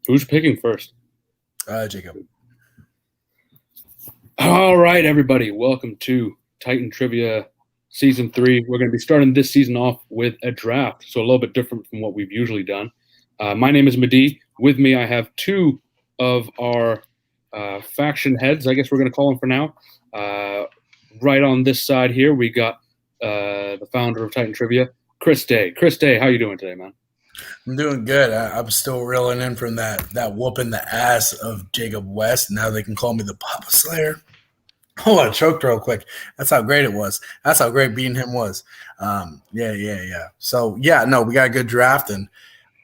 Who's picking first? Jacob. All right, everybody. Welcome to Titan Trivia Season 3. We're going to be starting this season off with a draft, so a little bit different from what we've usually done. My name is Madi. With me, I have two of our faction heads, I guess we're going to call them for now. Right on this side here, we got the founder of Titan Trivia, Chris Day. Chris Day, how you doing today, man? I'm doing good. I'm still reeling in from that whooping the ass of Jacob West. Now they can call me the Papa Slayer. Oh, I choked real quick. That's how great it was. That's how great beating him was. Yeah. So no, we got a good draft, and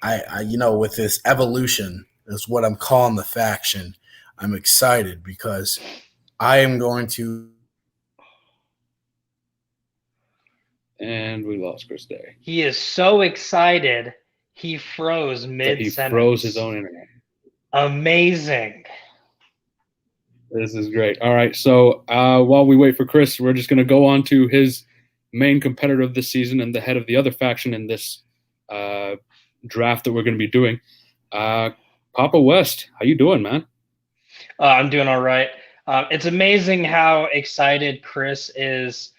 I with this evolution is what I'm calling the faction. I'm excited because I am going to. And we lost Chris Day. He is so excited, he froze mid-sentence. He froze his own internet. Amazing. This is great. All right, so while we wait for Chris, we're just going to go on to his main competitor of this season and the head of the other faction in this draft that we're going to be doing. Papa West, how you doing, man? I'm doing all right. It's amazing how excited Chris is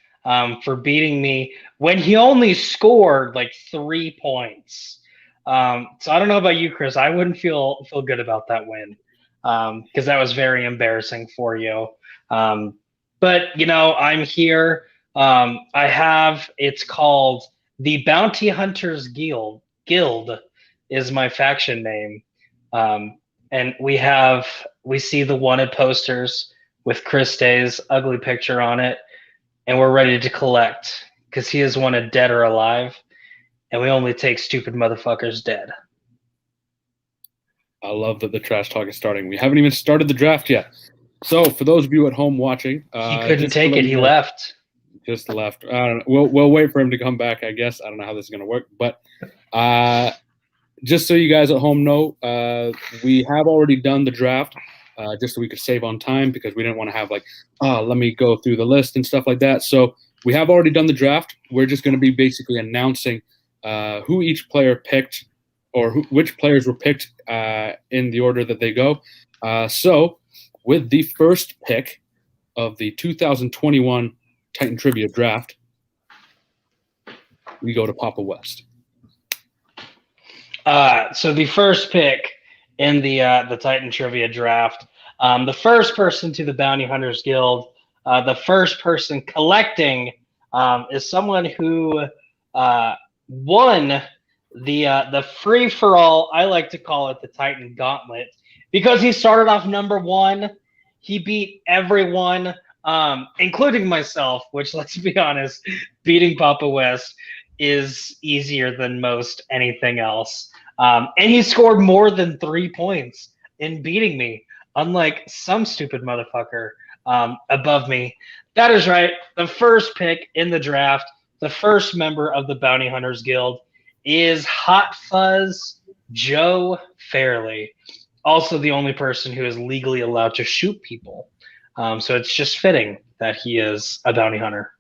for beating me when he only scored like 3 points. So I don't know about you, Chris. I wouldn't feel good about that win because that was very embarrassing for you. But I'm here. It's called the Bounty Hunters Guild is my faction name. And we see the wanted posters with Chris Day's ugly picture on it. And we're ready to collect because he is wanted dead or alive. And we only take stupid motherfuckers dead. I love that the trash talk is starting. We haven't even started the draft yet. So for those of you at home watching. He couldn't take it. He left. Just left. I don't know. We'll wait for him to come back, I guess. I don't know how this is going to work. But just so you guys at home know, we have already done the draft. Just so we could save on time because we didn't want to have let me go through the list and stuff like that. So we have already done the draft. We're just going to be basically announcing who each player picked or which players were picked in the order that they go. So with the first pick of the 2021 Titan Trivia Draft, we go to Papa West. So the first pick in the Titan Trivia Draft, the first person to the Bounty Hunters Guild, the first person collecting is someone who won the free-for-all. I like to call it the Titan Gauntlet because he started off number 1. He beat everyone, including myself, which, let's be honest, beating Papa West is easier than most anything else. And he scored more than 3 points in beating me, unlike some stupid motherfucker above me. That is right. The first pick in the draft, the first member of the Bounty Hunters Guild, is Hot Fuzz Joe Fairley. Also the only person who is legally allowed to shoot people. So it's just fitting that he is a bounty hunter.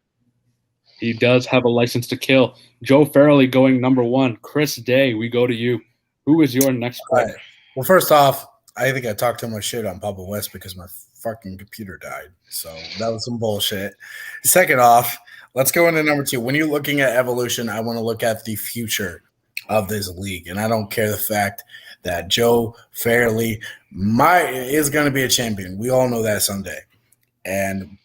He does have a license to kill. Joe Fairley going number 1. Chris Day, we go to you. Who is your next pick? Right. Well, first off, I think I talked too much shit on Papa West because my fucking computer died. So that was some bullshit. Second off, let's go into number 2. When you're looking at evolution, I want to look at the future of this league. And I don't care the fact that Joe Fairley is going to be a champion. We all know that someday.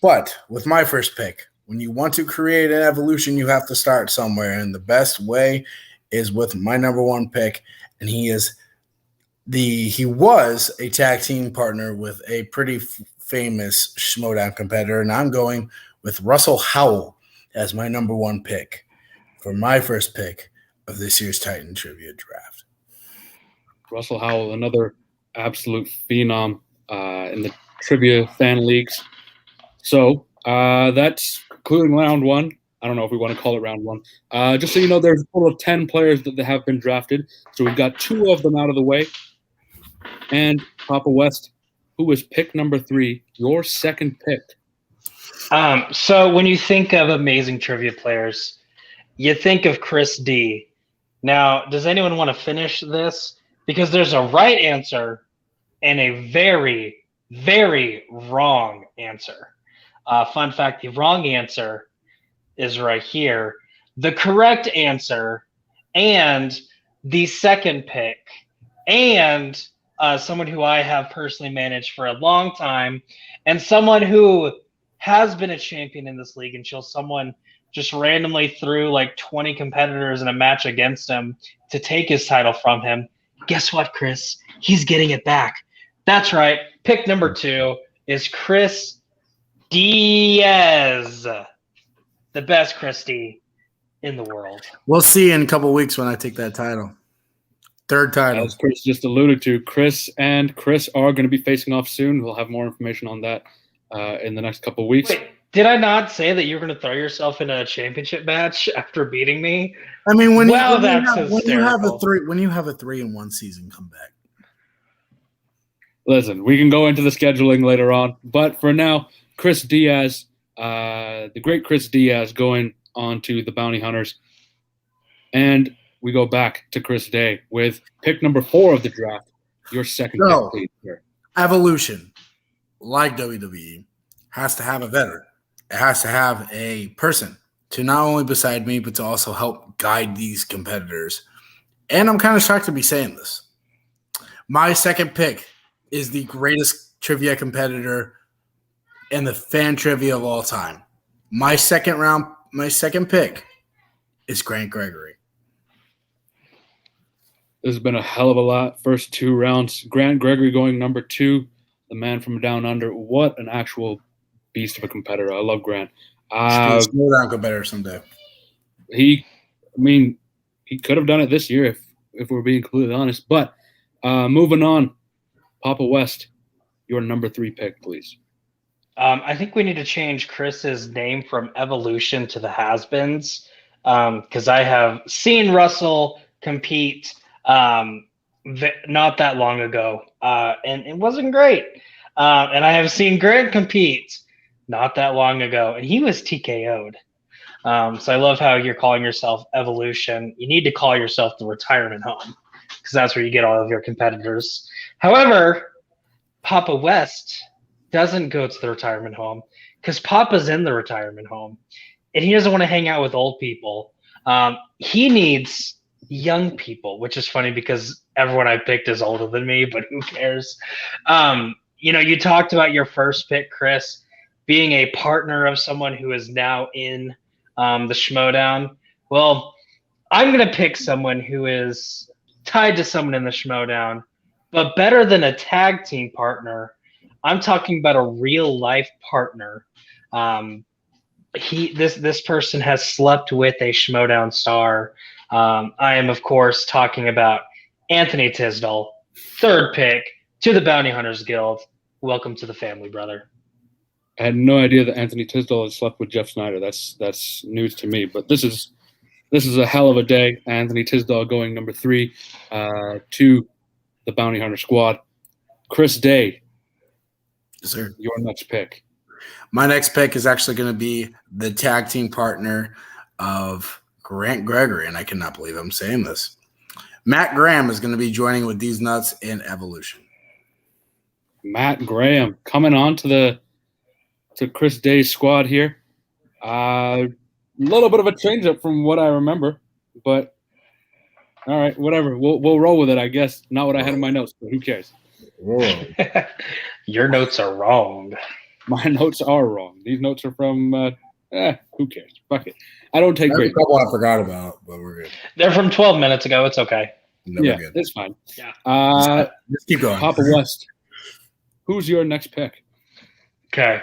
But with my first pick, when you want to create an evolution, you have to start somewhere. And the best way is with my number 1 pick. And he was a tag team partner with a pretty famous Schmodown competitor. And I'm going with Russell Howell as my number 1 pick for my first pick of this year's Titan Trivia Draft. Russell Howell, another absolute phenom in the trivia fan leagues. So that's concluding round 1. I don't know if we want to call it round 1. Just so you know, there's a total of 10 players that have been drafted. So we've got 2 of them out of the way. And Papa West, who was pick number 3, your second pick. So when you think of amazing trivia players, you think of Chris D. Now, does anyone want to finish this? because there's a right answer and a very, very wrong answer. Fun fact, the wrong answer is right here. The correct answer and the second pick and someone who I have personally managed for a long time and someone who has been a champion in this league until someone just randomly threw like 20 competitors in a match against him to take his title from him. Guess what, Chris? He's getting it back. That's right. Pick number 2 is Chris Diaz, the best Christie in the world. We'll see in a couple weeks when I take that title. Third title. As Chris just alluded to, Chris and Chris are going to be facing off soon. We'll have more information on that in the next couple of weeks. Wait, did I not say that you're going to throw yourself in a championship match after beating me? I mean, when you have a 3-1 season, come back. Listen, we can go into the scheduling later on, but for now, Chris Diaz, the great Chris Diaz, going on to the Bounty Hunters, and we go back to Chris Day with pick number 4 of the draft. Your second pick, please, sir. Evolution, like WWE, has to have a veteran. It has to have a person to not only beside me, but to also help guide these competitors. And I'm kind of shocked to be saying this. My second pick is the greatest trivia competitor in the fan trivia of all time. My second pick is Grant Gregory. This has been a hell of a lot. First 2 rounds. Grant Gregory going number 2, the man from down under. What an actual beast of a competitor. I love Grant. Slow down competitor someday. He could have done it this year if we're being completely honest. But moving on, Papa West, your number 3 pick, please. I think we need to change Chris's name from Evolution to the Has-Beens, because I have seen Russell compete not that long ago, and it wasn't great. And I have seen Grant compete not that long ago, and he was TKO'd. So I love how you're calling yourself Evolution. You need to call yourself the Retirement Home, because that's where you get all of your competitors. However, Papa West doesn't go to the retirement home because Papa's in the retirement home, and he doesn't want to hang out with old people. He needs young people, which is funny because everyone I picked is older than me, but who cares? You talked about your first pick, Chris, being a partner of someone who is now in the Schmodown. Well, I'm going to pick someone who is tied to someone in the Schmodown, but better than a tag team partner. I'm talking about a real life partner. This person has slept with a Schmodown star. I am, of course, talking about Anthony Tisdale, 3rd pick to the Bounty Hunters Guild. Welcome to the family, brother. I had no idea that Anthony Tisdale had slept with Jeff Snyder. That's news to me. But this is a hell of a day. Anthony Tisdale going number 3 to the Bounty Hunter squad. Chris Day, yes, sir. Your next pick. My next pick is actually going to be the tag team partner of Grant Gregory, and I cannot believe I'm saying this. Matt Graham is going to be joining with these nuts in Evolution. Matt Graham coming on to Chris Day's squad here. A little bit of a change-up from what I remember, but all right, whatever. We'll roll with it, I guess. Not what I had in my notes, but who cares? Your notes are wrong. My notes are wrong. These notes are from who cares? Fuck it. I don't take There's great a couple I forgot about, but we're good. They're from 12 minutes ago. It's okay. Yeah, it's fine. Yeah. Just keep going. Papa West, who's your next pick? Okay.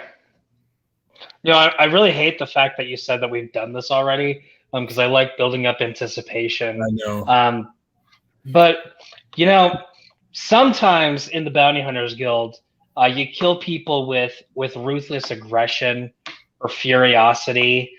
I really hate the fact that you said that we've done this already, because I like building up anticipation. I know. But sometimes in the Bounty Hunters Guild, you kill people with ruthless aggression or furiosity,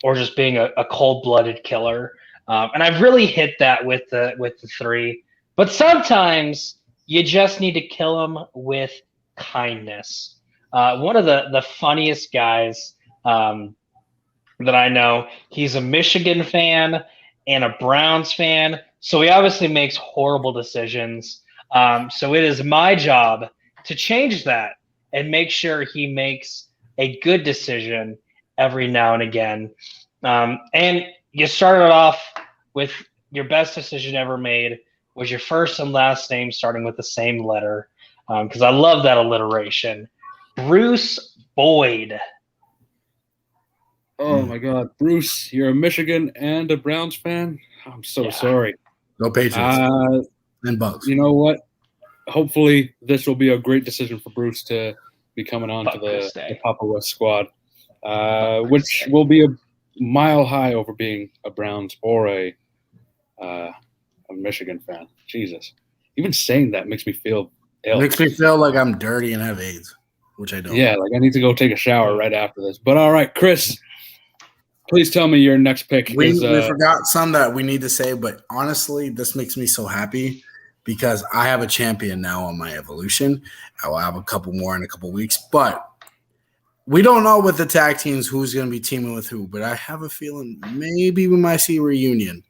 or just being a cold-blooded killer. And I've really hit that with the 3. But sometimes you just need to kill them with kindness. One of the funniest guys that I know, he's a Michigan fan and a Browns fan, So he obviously makes horrible decisions. So it is my job to change that and make sure he makes a good decision every now and again. And you started off with your best decision ever made was your first and last name starting with the same letter, because I love that alliteration. Bruce Boyd. Oh my God, Bruce, you're a Michigan and a Browns fan. I'm so sorry. No Patriots and Bucks. You know what? Hopefully, this will be a great decision for Bruce to be coming on to the Papa West squad, which will be a mile high over being a Browns or a Michigan fan. Jesus, even saying that makes me feel ill. Makes me feel like I'm dirty and have AIDS, which I don't. Yeah, like I need to go take a shower right after this. But all right, Chris, please tell me your next pick. We forgot some that we need to say, but honestly, this makes me so happy because I have a champion now on my evolution. I will have a couple more in a couple weeks, but we don't know with the tag teams who's going to be teaming with who, but I have a feeling maybe we might see a reunion.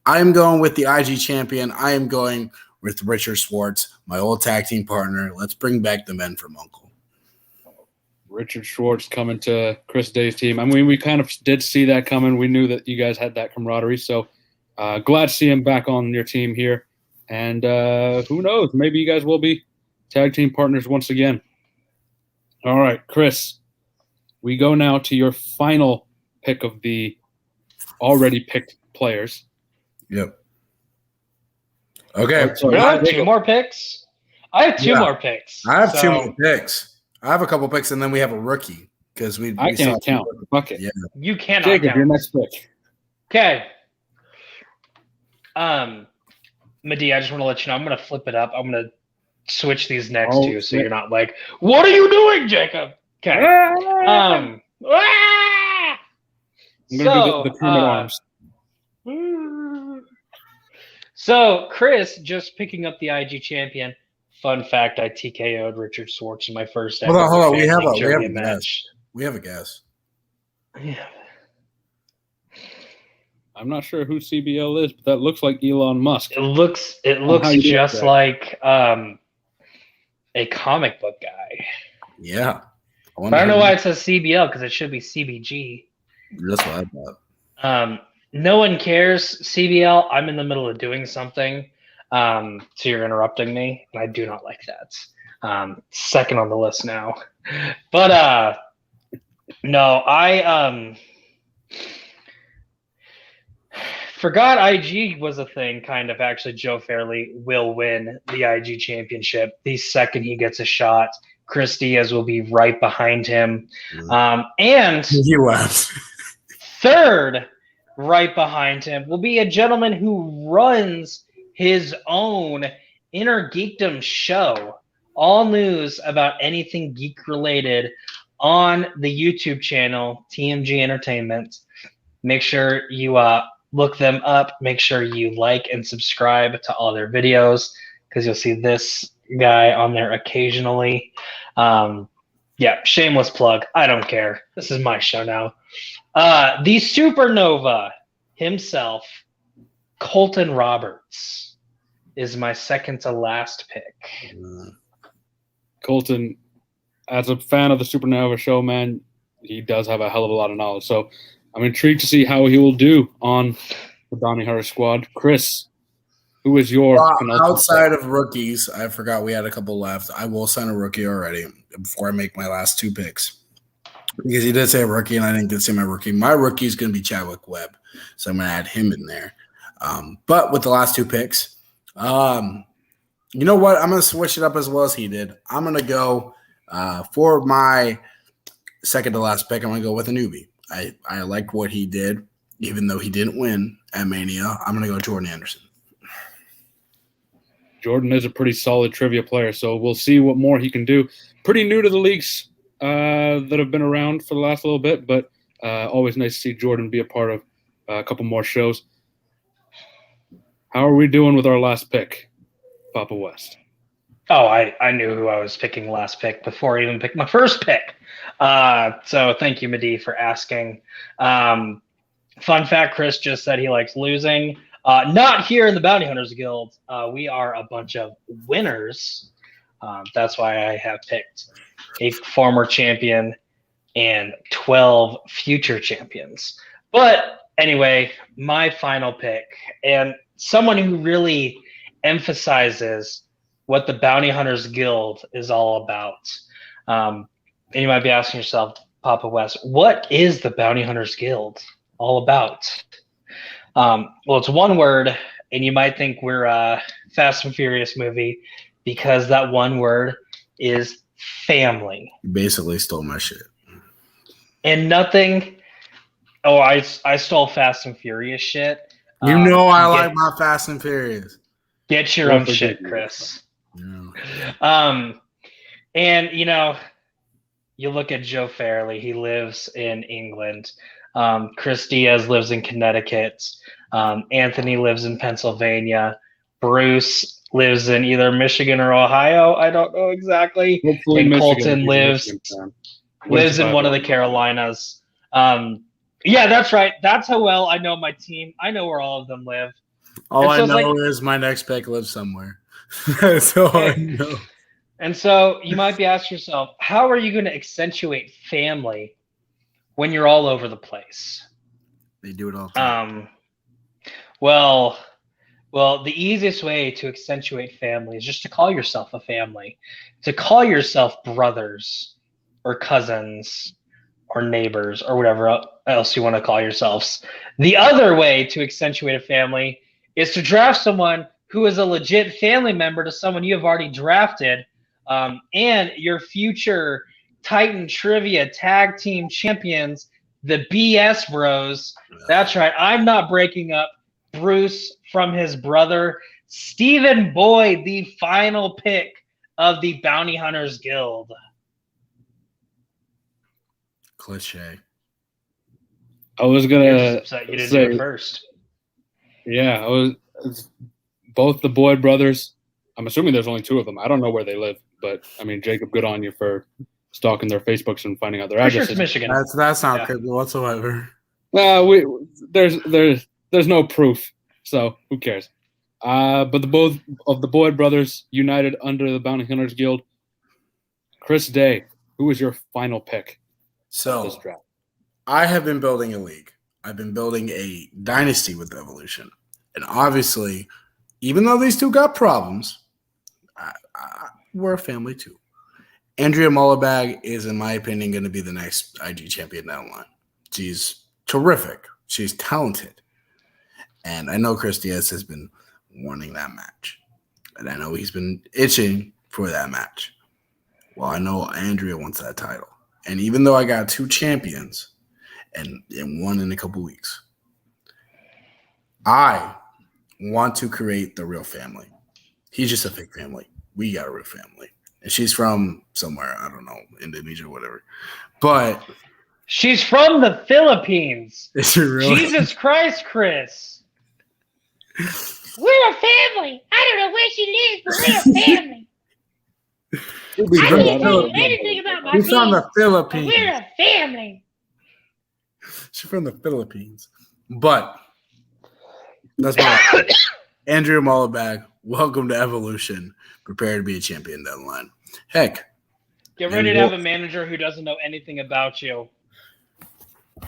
I am going with the IG champion. I am going with Richard Schwartz, my old tag team partner. Let's bring back the men from Uncle. Richard Schwartz coming to Chris Day's team. I mean, we kind of did see that coming. We knew that you guys had that camaraderie. So glad to see him back on your team here. And who knows? Maybe you guys will be tag team partners once again. All right, Chris. We go now to your final pick of the already picked players. Yep. Okay. So I have two more picks. I have two more picks. I have two more picks. I have a couple picks, and then we have a rookie because I can't count. Fuck it. Yeah. You cannot Jacob, count. Your next pick. Okay. Madi, I just want to let you know I'm going to flip it up. I'm going to switch these next two, so you're not like, "What are you doing, Jacob?" Okay. I'm going to do the Kermit arms. So, Chris, just picking up the IG champion. Fun fact: I TKO'd Richard Schwartz in my first ever. Hold on. We have a match. We have a guess. Yeah. I'm not sure who CBL is, but that looks like Elon Musk. It looks just like a comic book guy. Yeah. I don't know why it says CBL because it should be CBG. That's what I thought. No one cares. CBL, I'm in the middle of doing something. So you're interrupting me, and I do not like that. Second on the list now. But no, I forgot IG was a thing, kind of. Actually, Joe Fairley will win the IG championship the second he gets a shot. Chris Diaz will be right behind him. And third, right behind him, will be a gentleman who runs his own Inner Geekdom show. All news about anything geek-related on the YouTube channel, TMG Entertainment. Make sure you look them up. Make sure you like and subscribe to all their videos because you'll see this guy on there occasionally. Yeah, shameless plug. I don't care. This is my show now. The supernova himself, Colton Roberts, is my second to last pick. Colton, as a fan of the Supernova show, man, he does have a hell of a lot of knowledge. So I'm intrigued to see how he will do on the Bounty Hunter squad. Chris, who is your outside of rookies? I forgot we had a couple left. I will sign a rookie already before I make my last two picks. Because he did say a rookie, and I didn't get to say my rookie. My rookie is going to be Chadwick Webb, so I'm going to add him in there. But with the last two picks, you know what? I'm going to switch it up as well as he did. I'm going to go for my second to last pick. I'm going to go with a newbie. I liked what he did, even though he didn't win at Mania. I'm going to go Jordan Anderson. Jordan is a pretty solid trivia player, so we'll see what more he can do. Pretty new to the leagues that have been around for the last little bit, but always nice to see Jordan be a part of a couple more shows. How are we doing with our last pick, Papa West? Oh, I knew who I was picking last pick before I even picked my first pick. So thank you, Madi, for asking. Fun fact, Chris just said he likes losing. Not here in the Bounty Hunters Guild. We are a bunch of winners. That's why I have picked a former champion and 12 future champions. But anyway, my final pick, and someone who really emphasizes what the Bounty Hunters Guild is all about. And you might be asking yourself, Papa West, what is the Bounty Hunters Guild all about? Well, it's one word, and you might think we're a Fast and Furious movie because that one word is family. You basically stole my shit. And nothing. Oh, I stole Fast and Furious shit. You know I like my Fast and Furious. Get your own shit, Chris. Yeah. And you look at Joe Fairley. He lives in England. Chris Diaz lives in Connecticut. Anthony lives in Pennsylvania. Bruce lives in either Michigan or Ohio. I don't know exactly. Hopefully and Michigan, Colton lives in one of the Carolinas. Yeah, that's right. That's how well I know my team. I know where all of them live. All I know is my next pick lives somewhere. That's all I know. And so you might be asking yourself, how are you going to accentuate family when you're all over the place? They do it all the time. Well, the easiest way to accentuate family is just to call yourself a family, to call yourself brothers or cousins or neighbors or whatever else you want to call yourselves. The other way to accentuate a family is to draft someone who is a legit family member to someone you have already drafted, and your future Titan Trivia Tag Team Champions, the BS Bros. That's right. I'm not breaking up Bruce from his brother. Stephen Boyd, the final pick of the Bounty Hunters Guild. Cliche. I was gonna you didn't say do it first. Yeah, it's both the Boyd brothers. I'm assuming there's only two of them. I don't know where they live, but I mean, Jacob, good on you for stalking their Facebooks and finding out their addresses. Sure it's Michigan. That's not creepy whatsoever. There's no proof, so who cares? But the both of the Boyd brothers united under the Bounty Hunters Guild. Chris Day, who is your final pick? So this draft? I have been building a league. I've been building a dynasty with Evolution. And obviously, even though these two got problems, we're a family too. Andrea Mullibag is, in my opinion, going to be the next IG champion down the line. She's terrific. She's talented. And I know Chris Diaz has been wanting that match. And I know he's been itching for that match. Well, I know Andrea wants that title. And even though I got two champions and one in a couple weeks, I want to create the real family. He's just a fake family. We got a real family. And she's from somewhere, I don't know, Indonesia or whatever. But she's from the Philippines. Is she really? Jesus Christ, Chris. We're a family. I don't know where she lives, but we're a family. I can't tell you anything about my She's from the but Philippines. we're a family. She's from the Philippines. But that's my Andrea Mullibag. Welcome to Evolution. Prepare to be a champion down the line. Heck. Get ready to have a manager who doesn't know anything about you.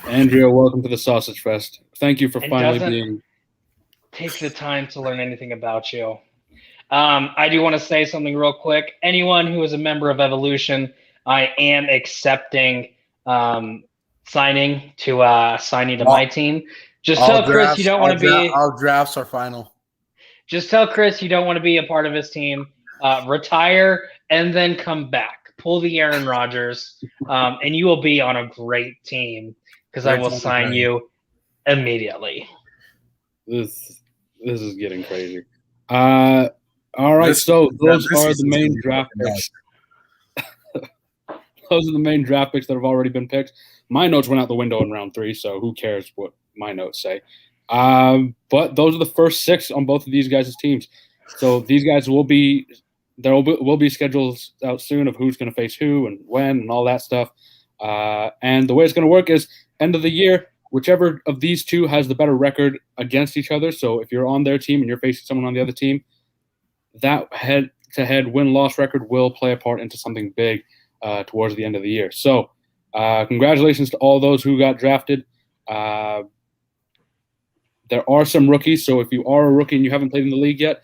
Andrea, welcome to the Sausage Fest. Thank you for finally being. Take the time to learn anything about you. I do want to say something real quick. Anyone who is a member of Evolution, I am accepting signing to my team. Just tell Chris you don't want to be. All drafts are final. Just tell Chris you don't want to be a part of his team. Retire and then come back. Pull the Aaron Rodgers, and you will be on a great team because I will sign you immediately. This is getting crazy. All right, so those are the main draft picks. Those are the main draft picks that have already been picked. My notes went out the window in round 3, so who cares what my notes say? But those are the first 6 on both of these guys' teams. So these guys will be schedules out soon of who's going to face who and when and all that stuff. And the way it's going to work is end of the year, whichever of these two has the better record against each other. So if you're on their team and you're facing someone on the other team, that head-to-head win-loss record will play a part into something big towards the end of the year. So congratulations to all those who got drafted. There are some rookies, so if you are a rookie and you haven't played in the league yet,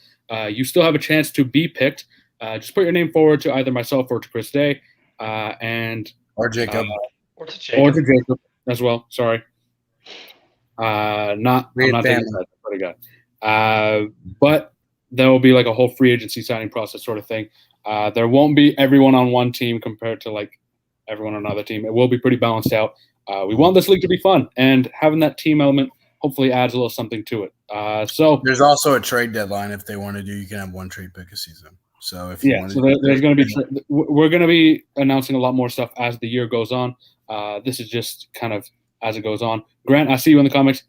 you still have a chance to be picked. Just put your name forward to either myself or to Chris Day, or Jacob, Or to or to Jacob as well. Sorry, I'm not taking that for the guy. But there will be like a whole free agency signing process sort of thing. There won't be everyone on one team compared to like everyone on another team. It will be pretty balanced out. We want this league to be fun, and having that team element hopefully adds a little something to it. So there's also a trade deadline if they want to do. You can have one trade pick a season. So if you want so to there's going to be we're going to be announcing a lot more stuff as the year goes on. This is just kind of as it goes on. Grant, I see you in the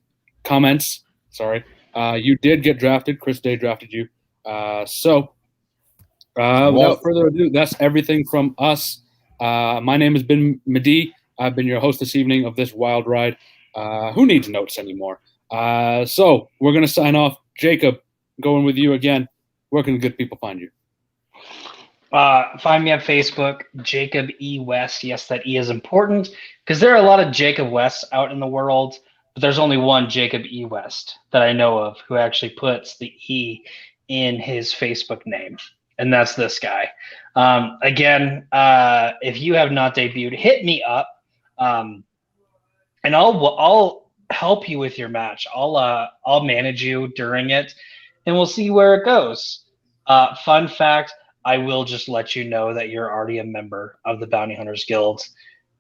comments. Sorry, you did get drafted. Chris Day drafted you. So without further ado, that's everything from us. My name has been Madi. I've been your host this evening of this wild ride. Who needs notes anymore? So we're going to sign off. Jacob, going with you again. Where can good people find you? Find me on Facebook, Jacob E. West. Yes, that E is important because there are a lot of Jacob Wests out in the world, but there's only one Jacob E. West that I know of who actually puts the E in his Facebook name, and that's this guy. Again, if you have not debuted, hit me up, and I'll help you with your match. I'll manage you during it, and we'll see where it goes. Fun fact. I will just let you know that you're already a member of the Bounty Hunters Guild.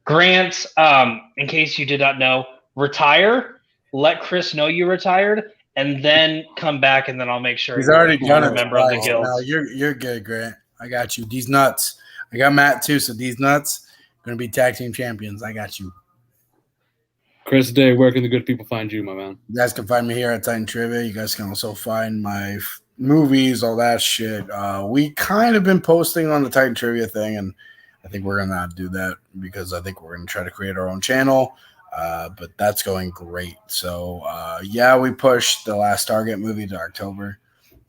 Grant, in case you did not know, retire. Let Chris know you retired, and then come back, and then I'll make sure he's already done a member of the guild. No, you're good, Grant. I got you. These nuts. I got Matt too. So these nuts going to be tag team champions. I got you. Chris Day, where can the good people find you, my man? You guys can find me here at Titan Trivia. You guys can also find my movies, all that shit. We kind of been posting on the Titan Trivia thing, and I think we're gonna do that because I think we're gonna try to create our own channel. But that's going great. So we pushed the Last Target movie to October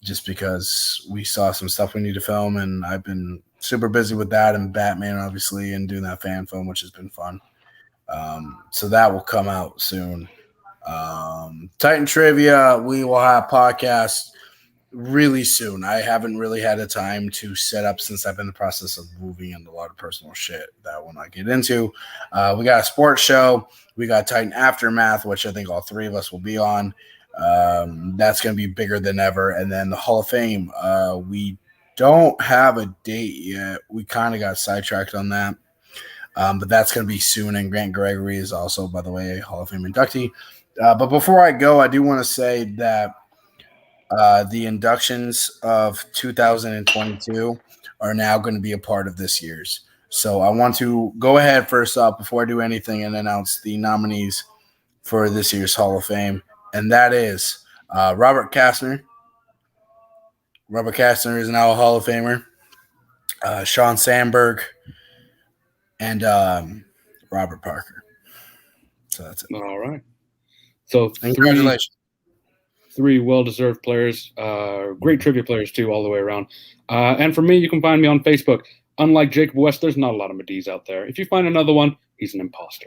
just because we saw some stuff we need to film, and I've been super busy with that and Batman, obviously, and doing that fan film, which has been fun. So that will come out soon. Titan Trivia, we will have podcasts really soon. I haven't really had the time to set up since I've been in the process of moving and a lot of personal shit that we'll not get into. We got a sports show. We got Titan Aftermath, which I think all three of us will be on. That's going to be bigger than ever. And then the Hall of Fame. We don't have a date yet. We kind of got sidetracked on that. But that's going to be soon. And Grant Gregory is also, by the way, a Hall of Fame inductee. But before I go, I do want to say that the inductions of 2022 are now going to be a part of this year's. So I want to go ahead first up before I do anything and announce the nominees for this year's Hall of Fame. And that is Robert Kastner. Robert Kastner is now a Hall of Famer. Sean Sandberg and Robert Parker. So that's it. All right. So congratulations. Three well-deserved players, great trivia players too, all the way around. And for me, you can find me on Facebook. Unlike Jacob West, there's not a lot of Madis out there. If you find another one, he's an imposter.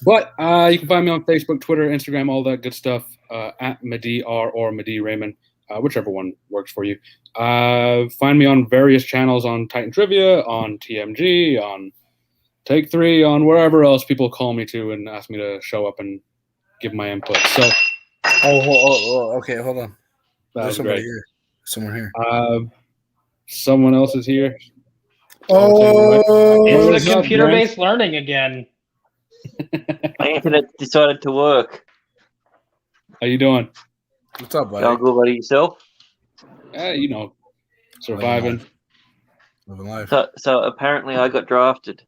But you can find me on Facebook, Twitter, Instagram, all that good stuff, at Madi R or Madi Raymond, whichever one works for you. Find me on various channels on Titan Trivia, on TMG, on Take 3, on wherever else people call me to and ask me to show up and give my input. So. Okay, hold on. There's somebody here. Someone here. Someone else is here. It's the computer-based learning again. My internet decided to work. How you doing? What's up, buddy? Y'all good, buddy? Yourself? Surviving. Living life. So apparently I got drafted.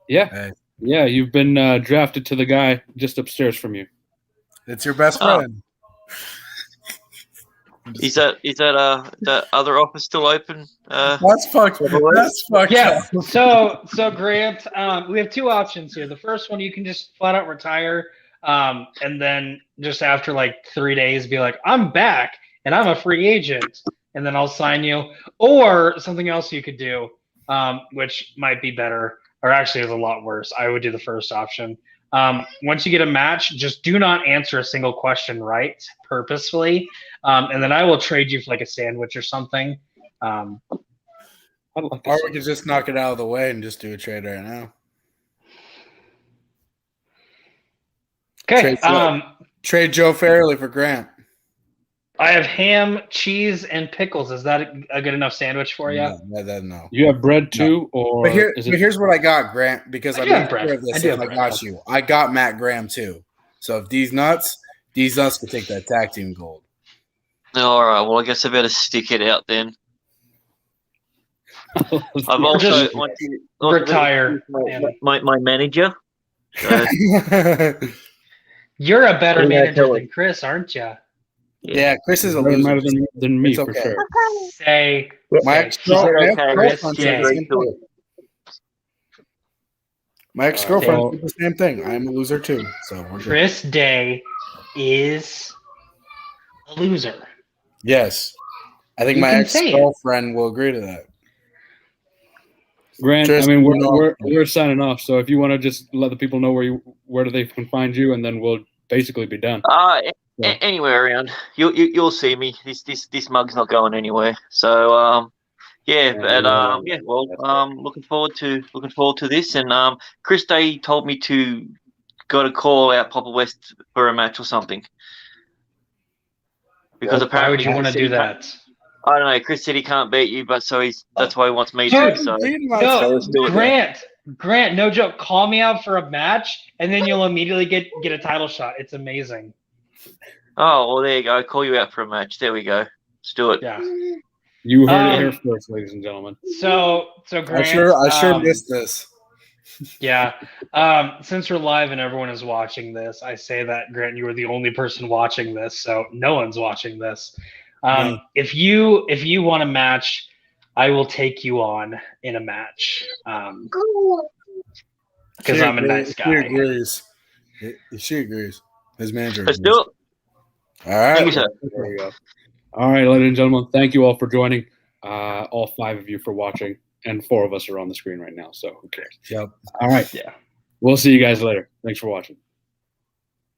Yeah. Hey. Yeah, you've been drafted to the guy just upstairs from you. It's your best friend. Is that other office still open? That's fucked. That's fucked Yeah. up. So Grant, we have two options here. The first one, you can just flat out retire, and then just after like 3 days, be like, I'm back and I'm a free agent, and then I'll sign you. Or something else you could do, which might be better, or actually is a lot worse. I would do the first option. Once you get a match, just do not answer a single question right purposefully, and then I will trade you for like a sandwich or something. I'd like to Or see we could just knock it out of the way and just do a trade right now. Okay. Trade Joe Fairley for Grant. I have ham, cheese, and pickles. Is that a good enough sandwich for you? No. You have bread too, or But here's what I got, Grant, because I I'm do have not bread. sure of this. I do If have I bread. got you. I got Matt Graham too. So if these nuts could take that tag team gold. All right. Well, I guess I better stick it out then. I've Or also just retire. my manager. So, You're a better What did I manager tell than him? Chris, aren't you? Yeah, Chris is a better loser. than me It's for okay. sure. Say, My say, ex-girlfriend said the Chris, same thing. My ex-girlfriend Well- said the same thing. I'm a loser too. So we're good. Chris Day is a loser. Yes. I think You my can say it. ex-girlfriend will agree to that. Grant, Just I mean, no. we're signing off. So if you want to just let the people know where they can find you, and then we'll basically be done. Yeah. Anywhere around, you'll see me. This mug's not going anywhere. So yeah, but yeah. Well, looking forward to this. And Chris Day told me to go to call out Papa West for a match or something. Because Why apparently, would you want to do that? I don't know. Chris said he can't beat you, but that's why he wants me Dude, to. So No, let's do it. Grant, no joke. Call me out for a match, and then you'll immediately get a title shot. It's amazing. Oh well, there you go. Call you out for a match. There we go. Let's do it. Yeah. You heard it here first, ladies and gentlemen. So Grant, I sure missed this. Yeah. Since we're live and everyone is watching this, I say that, Grant, you are the only person watching this, so no one's watching this. No. If you want a match, I will take you on in a match. Because I'm a nice guy. She agrees. His manager Let's agrees. do it. All right. Thank you, sir. There we go. All right, ladies and gentlemen, thank you all for joining. All 5 of you for watching, and 4 of us are on the screen right now, so who cares? Yep. All right. Yeah. We'll see you guys later. Thanks for watching.